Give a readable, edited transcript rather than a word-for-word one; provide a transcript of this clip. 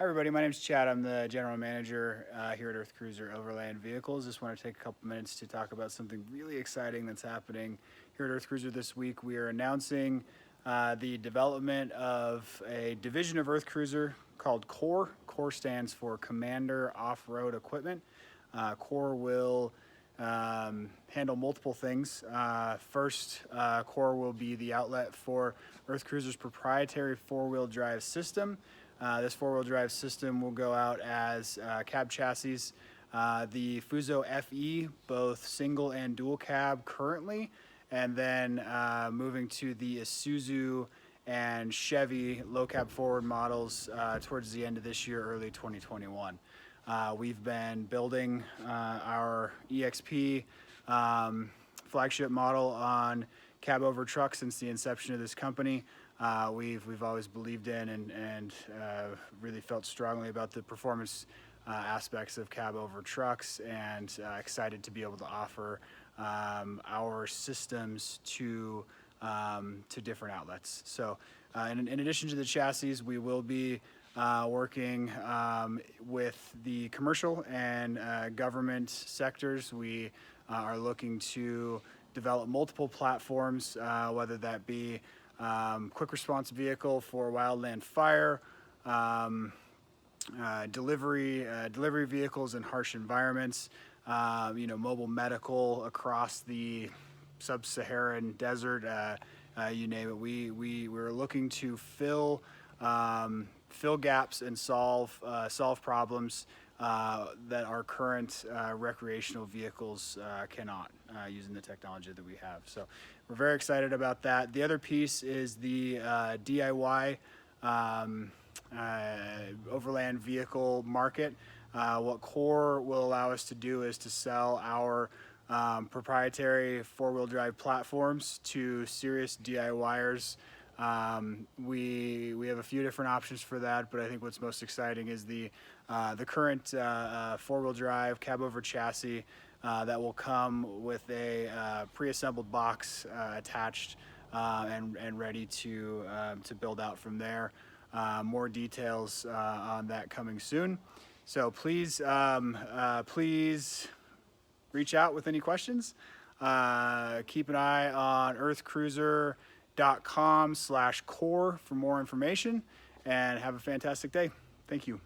Hi everybody, my name is Chad. I'm the general manager here at EarthCruiser Overland Vehicles. Just want to take a couple minutes to talk about something really exciting that's happening here at EarthCruiser this week. We are announcing the development of a division of EarthCruiser called C.O.R.E. C.O.R.E. stands for Commander Off-Road Equipment. C.O.R.E. will handle multiple things. First, C.O.R.E. will be the outlet for EarthCruiser's proprietary four-wheel drive system. This four-wheel drive system will go out as cab chassis. The Fuso FE, both single and dual cab currently, and then moving to the Isuzu and Chevy low cab forward models towards the end of this year, early 2021. We've been building our EXP flagship model on cab over truck since the inception of this company. We've always believed in and really felt strongly about the performance aspects of cab over trucks, and excited to be able to offer our systems to different outlets. So in addition to the chassis, we will be working with the commercial and government sectors. We are looking to develop multiple platforms, whether that be quick response vehicle for wildland fire, delivery vehicles in harsh environments, mobile medical across the sub-Saharan desert, you name it. We're looking to fill gaps and solve problems that our current recreational vehicles cannot, using the technology that we have. So we're very excited about that. The other piece is the DIY overland vehicle market. What C.O.R.E. will allow us to do is to sell our proprietary four-wheel drive platforms to serious DIYers. We have a few different options for that, but I think what's most exciting is the current four-wheel drive cab over chassis that will come with a pre-assembled box attached and ready to build out from there. More details on that coming soon. So please reach out with any questions. Keep an eye on EarthCruiser.com/core for more information, and have a fantastic day. Thank you.